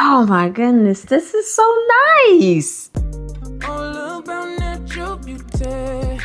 Oh my goodness, this is so nice. All about natural beauty.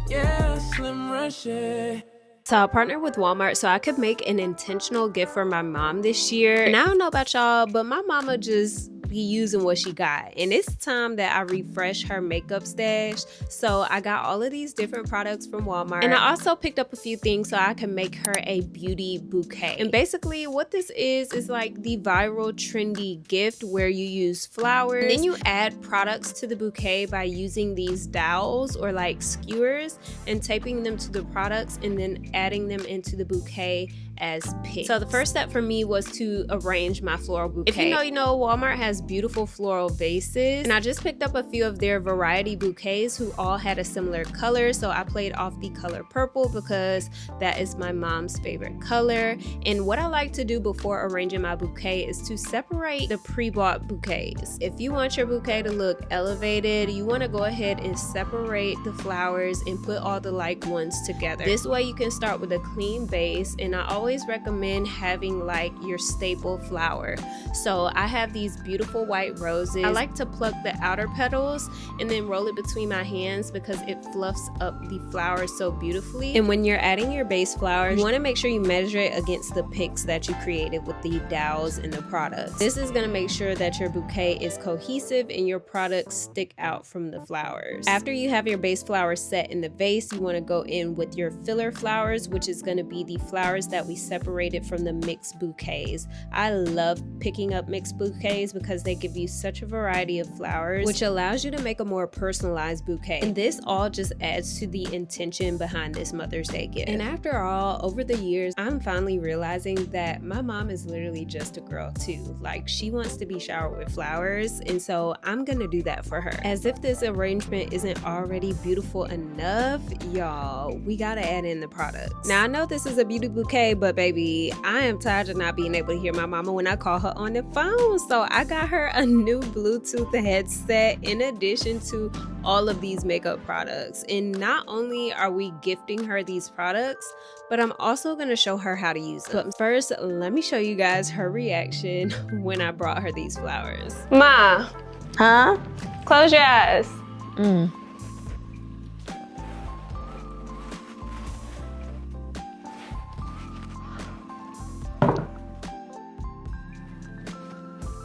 Yeah, slim Reshae. So I partnered with Walmart so I could make an intentional gift for my mom this year. And I don't know about y'all, but my mama just be using what she got. And it's time that I refresh her makeup stash. So I got all of these different products from Walmart. And I also picked up a few things so I can make her a beauty bouquet. And basically what this is like the viral trendy gift where you use flowers. And then you add products to the bouquet by using these dowels or like skewers and taping them to the products and then adding them into the bouquet as picks. So the first step for me was to arrange my floral bouquet. If you know, Walmart has beautiful floral vases, and I just picked up a few of their variety bouquets who all had a similar color. So I played off the color purple because that is my mom's favorite color. And what I like to do before arranging my bouquet is to separate the pre-bought bouquets. If you want your bouquet to look elevated, you want to go ahead and separate the flowers and put all the like ones together. This way you can start with a clean base, and I always recommend having like your staple flower. So I have these beautiful white roses. I like to pluck the outer petals and then roll it between my hands because it fluffs up the flowers so beautifully. And when you're adding your base flowers, you want to make sure you measure it against the picks that you created with the dowels and the products. This is going to make sure that your bouquet is cohesive and your products stick out from the flowers. After you have your base flowers set in the vase, you want to go in with your filler flowers, which is going to be the flowers that we separated from the mixed bouquets. I love picking up mixed bouquets because they give you such a variety of flowers, which allows you to make a more personalized bouquet. And this all just adds to the intention behind this Mother's Day gift. And after all, over the years, I'm finally realizing that my mom is literally just a girl too. Like, she wants to be showered with flowers, and so I'm gonna do that for her. As if this arrangement isn't already beautiful enough, y'all, we gotta add in the products. Now, I know this is a beauty bouquet, but baby, I am tired of not being able to hear my mama when I call her on the phone. So I got her a new Bluetooth headset in addition to all of these makeup products. And not only are we gifting her these products, but I'm also going to show her how to use them. But first, let me show you guys her reaction when I brought her these flowers. Ma. Huh? Close your eyes.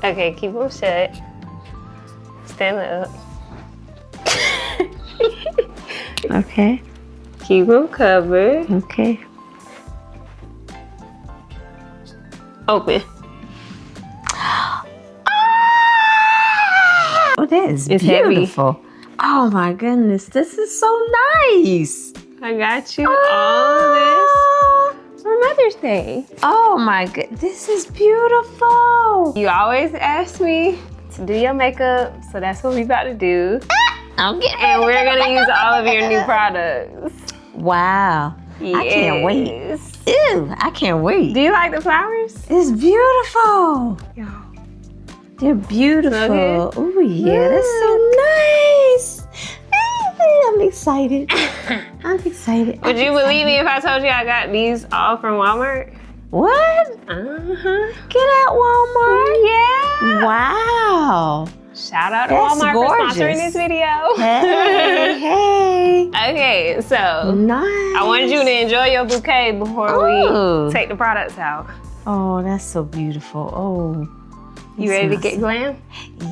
Okay, keep them shut. Stand up. Okay. Keep them covered. Okay. Open. Oh, that is It's beautiful. Heavy. Oh my goodness, this is so nice. I got you all this for Mother's Day. Oh my god, this is beautiful. You always ask me to do your makeup, so that's what we about to do. I'm getting And we're gonna use all of your new products. Wow. Yes. I can't wait. Ew, I can't wait. Do you like the flowers? It's beautiful. Y'all. They're beautiful. Okay. Oh yeah, that's so nice. I'm excited. I'm excited. Would you believe me if I told you I got these all from Walmart? What? Get at Walmart? Yeah. Wow. Shout out to That's Walmart gorgeous. for sponsoring this video. Hey, hey. Okay, so Nice. I wanted you to enjoy your bouquet before we take the products out. Oh, that's so beautiful. Oh. You ready to get glam?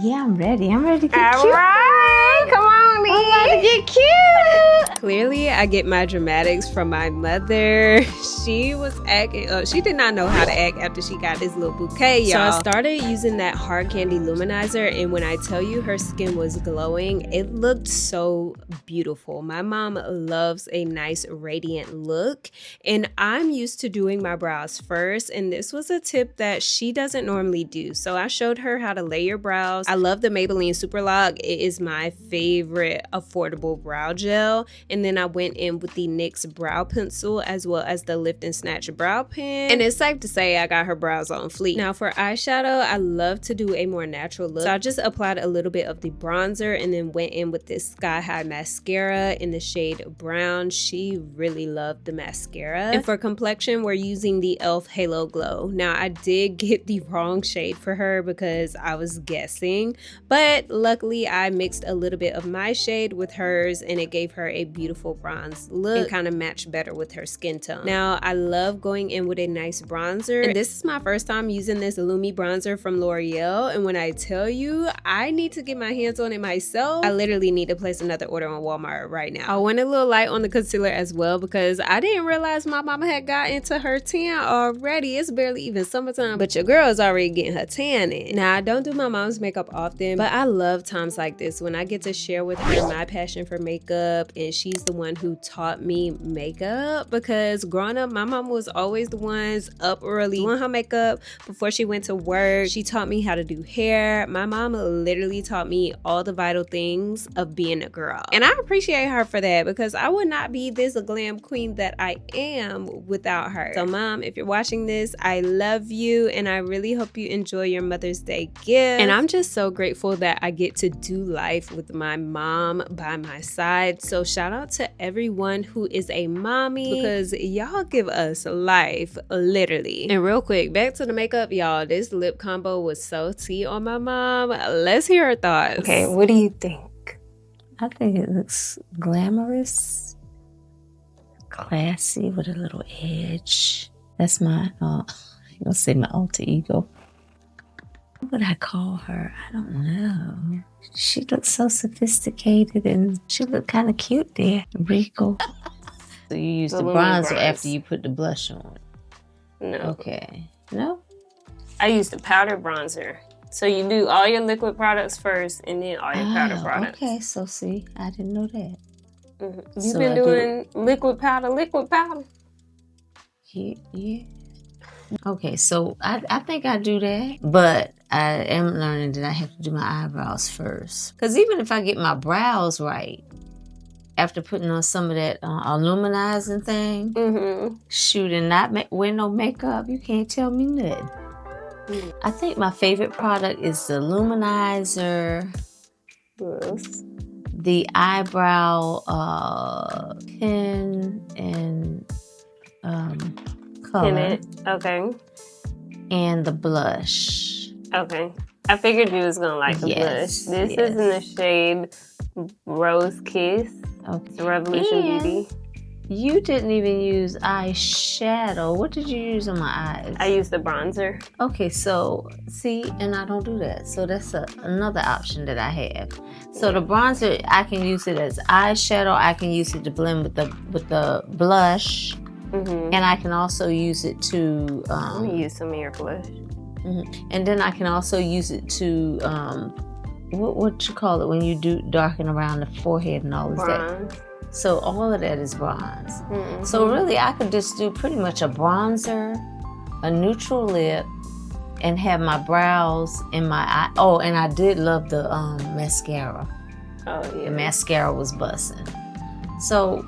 Yeah, I'm ready. I'm ready to get All cute. right, come on, Lee. I'm ready to get cute. Clearly, I get my dramatics from my mother. She was acting up. She did not know how to act after she got this little bouquet, y'all. So I started using that hard candy luminizer, and when I tell you her skin was glowing, it looked so beautiful. My mom loves a nice radiant look, and I'm used to doing my brows first, and this was a tip that she doesn't normally do. So I showed her how to lay your brows. I love the Maybelline Super Lock. It is my favorite affordable brow gel. And then I went in with the NYX brow pencil as well as the Lift Lift and Snatch brow pen, and it's safe to say I got her brows on fleek. Now for eyeshadow, I love to do a more natural look, so I just applied a little bit of the bronzer and then went in with this Sky High mascara in the shade Brown. She really loved the mascara. And for complexion, we're using the e.l.f. Halo Glow. Now I did get the wrong shade for her because I was guessing, but luckily I mixed a little bit of my shade with hers and it gave her a beautiful bronze look and kind of matched better with her skin tone. Now I love going in with a nice bronzer, and this is my first time using this Lumi bronzer from L'Oreal, and when I tell you I need to get my hands on it myself, I literally need to place another order on Walmart right now. I went a little light on the concealer as well because I didn't realize my mama had got into her tan already. It's barely even summertime, but your girl is already getting her tan in. Now I don't do my mom's makeup often, but I love times like this when I get to share with her my passion for makeup, and she's the one who taught me makeup, because growing up my mom was always the ones up early doing her makeup before she went to work. She taught me how to do hair. My mom literally taught me all the vital things of being a girl, and I appreciate her for that because I would not be this glam queen that I am without her. So mom, if you're watching this, I love you and I really hope you enjoy your Mother's Day gift, and I'm just so grateful that I get to do life with my mom by my side. So shout out to everyone who is a mommy, because y'all give us life, literally. And real quick, back to the makeup, y'all. This lip combo was so tea on my mom. Let's hear her thoughts. Okay, what do you think? I think it looks glamorous, classy with a little edge. That's my, I'm gonna say my alter ego. What would I call her? I don't know. She looks so sophisticated and she looked kind of cute there. Regal. So you use the bronzer after you put the blush on? No. Okay. No? I use the powder bronzer. So you do all your liquid products first and then all your powder products. Okay, so see, I didn't know that. Mm-hmm. You've been doing liquid powder? Yeah. Okay, so I think I do that, but I am learning that I have to do my eyebrows first. Because even if I get my brows right, after putting on some of that illuminizing thing, shoot, and not wear no makeup, you can't tell me nothing. I think my favorite product is the luminizer, the eyebrow pen and color, okay, and the blush. Okay, I figured you was gonna like the blush. This is in the shade Rose Kiss. Okay, it's Revolution Beauty. You didn't even use eyeshadow. What did you use on my eyes? I used the bronzer. Okay, so see, and I don't do that. So that's another option that I have. So the bronzer, I can use it as eyeshadow. I can use it to blend with the blush, and I can also use it to. Let me use some of your blush. And then I can also use it to what you call it when you do darken around the forehead and all of that. So all of that is bronze. So really I could just do pretty much a bronzer, a neutral lip, and have my brows and my eye. Oh, and I did love the mascara. Oh yeah. The mascara was busting. So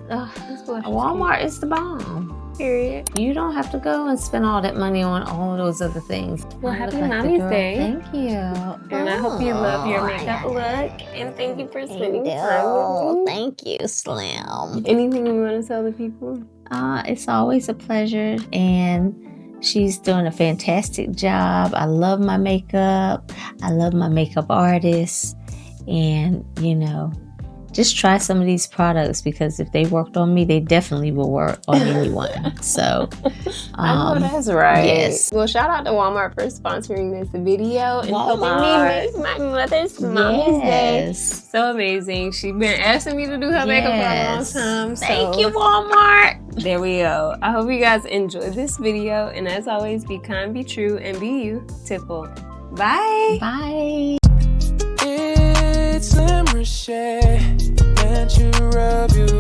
Walmart is the bomb. Period. You don't have to go and spend all that money on all those other things. Well, happy Mommy's Day. Thank you. And I hope you love your makeup look. And thank you for spending time with me. Thank you, Slim. Anything you want to tell the people? It's always a pleasure. And she's doing a fantastic job. I love my makeup. I love my makeup artist. And, just try some of these products, because if they worked on me, they definitely will work on anyone. So, I know that's right. Yes. Well, shout out to Walmart for sponsoring this video and helping me make my mother's Mommy's Day. So amazing. She's been asking me to do her makeup for a long time. So thank you, Walmart. There we go. I hope you guys enjoyed this video. And as always, be kind, be true, and be you. Tipple. Bye. Bye. It's Reshae, and you rub you